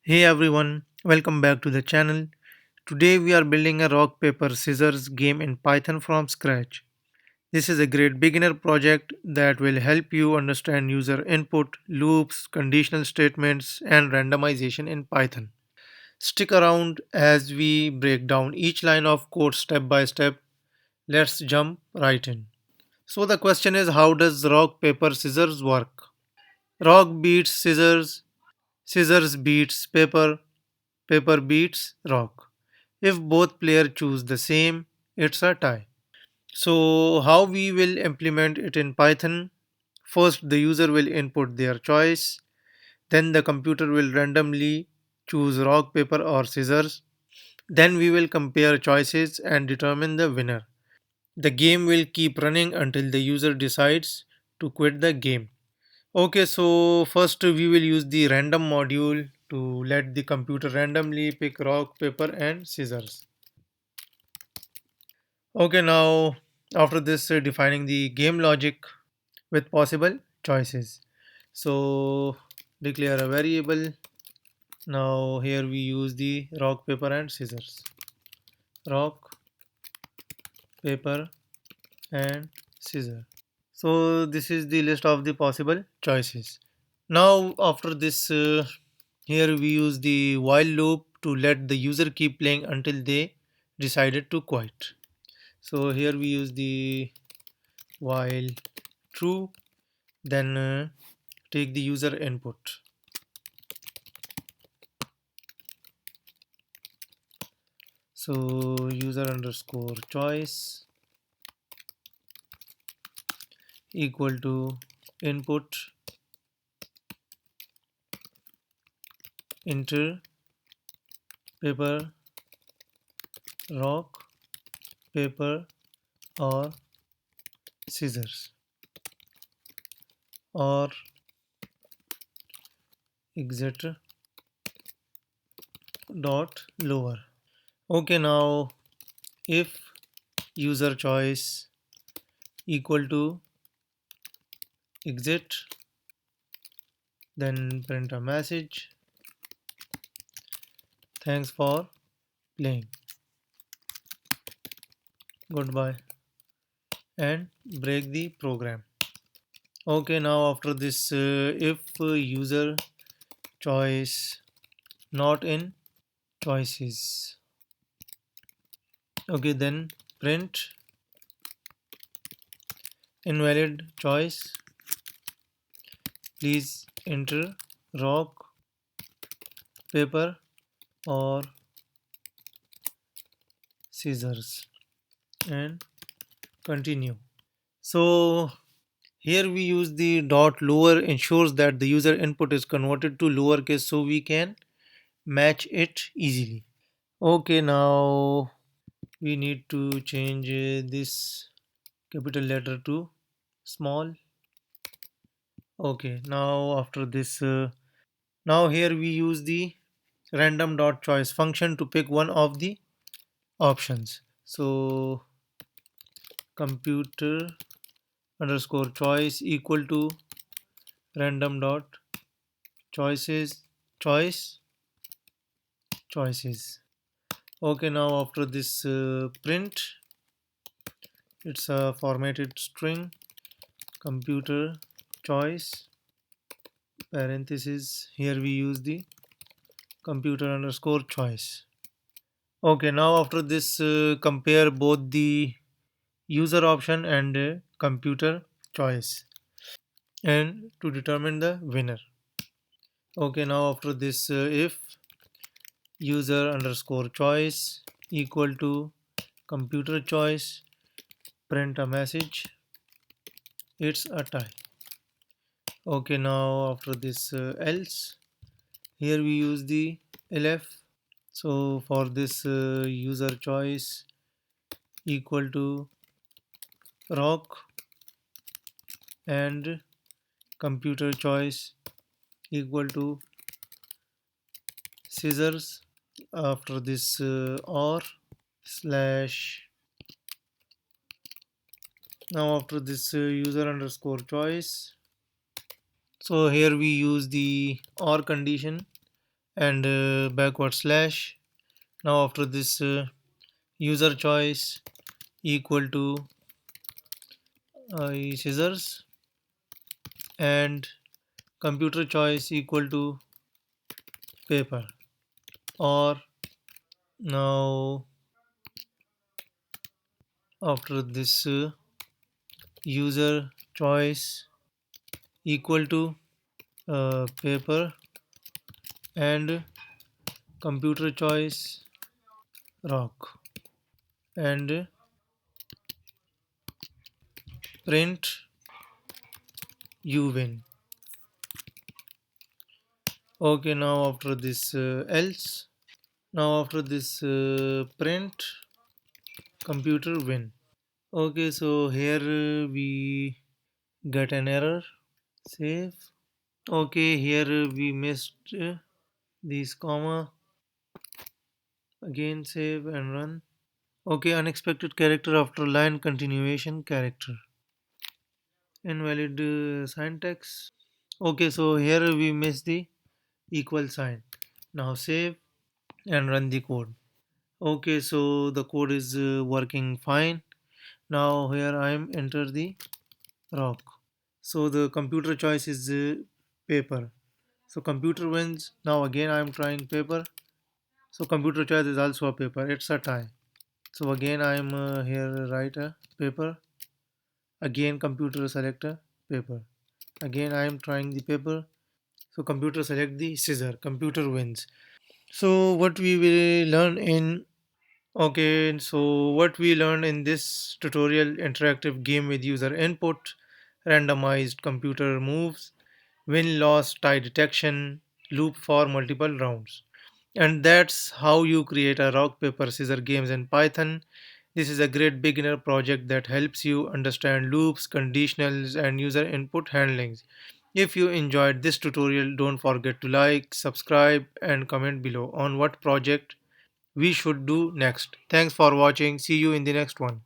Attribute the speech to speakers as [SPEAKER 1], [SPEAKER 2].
[SPEAKER 1] Hey everyone, welcome back to the channel. Today we are building a rock paper scissors game in Python from scratch. This is a great beginner project that will help you understand user input, loops, conditional statements, and randomization in Python. Stick around as we break down each line of code step by step. Let's jump right in. So the question is, how does rock paper scissors work? Rock beats scissors, scissors beats paper, paper beats rock. If both players choose the same, it's a tie. So how we will implement it in Python? First, the user will input their choice. Then the computer will randomly choose rock, paper or scissors. Then we will compare choices and determine the winner. The game will keep running until the user decides to quit the game. Okay, so first we will use the random module to let the computer randomly pick rock, paper and scissors. Okay, now after this, defining the game logic with possible choices. So declare a variable. Now here we use the rock, paper and scissors. Rock, paper and scissor. So this is the list of the possible choices. Now after this, here we use the while loop to let the user keep playing until they decided to quit. So here we use the while true, then take the user input. So user underscore choice equal to input enter paper, rock, paper or scissors or exit dot lower. Okay, now if user choice equal to exit, then print a message, thanks for playing, goodbye, and break the program. Okay, now after this, if user choice not in choices, okay, then print invalid choice, please enter rock, paper or scissors and continue. So here we use the dot lower ensures that the user input is converted to lowercase so we can match it easily. Okay, now we need to change this capital letter to small. Okay, now after this, now here we use the random dot choice function to pick one of the options. So computer underscore choice equal to random dot choices choice choices. Okay, now after this, print, it's a formatted string, computer choice parenthesis, here we use the computer underscore choice. Okay, now after this, compare both the user option and computer choice and to determine the winner. Okay, now after this, if user underscore choice equal to computer choice, print a message, it's a tie. Okay, now after this, else, here we use the elif. So for this, user choice equal to rock and computer choice equal to scissors. After this, or slash. Now after this, user underscore choice. So here we use the or condition and backward slash. Now after this, user choice equal to scissors, and computer choice equal to paper. Or now after this, user choice equal to paper, and computer choice rock, and print you win. Okay, now after this, else. Now after this, print computer win. Okay, so here we get an error. Save. Okay, here we missed these comma. Again save and run. Okay, unexpected character after line continuation character. Invalid syntax. Okay, so here we miss the equal sign. Now save and run the code. Okay, so the code is working fine. Now here I am enter the rock. So the computer choice is paper. So computer wins. Now again I am trying paper. So computer choice is also a paper. It's a tie. So again I am here write a paper. Again computer select a paper. Again I am trying the paper. So computer select the scissor. Computer wins. So what we will learn in Okay, so what we learned in this tutorial: interactive game with user input, randomized computer moves, win loss tie detection, loop for multiple rounds. And that's how you create a rock paper scissors games in Python. This is a great beginner project that helps you understand loops, conditionals, and user input handlings. If you enjoyed this tutorial, don't forget to like, subscribe, and comment below on what project we should do next. Thanks for watching. See you in the next one.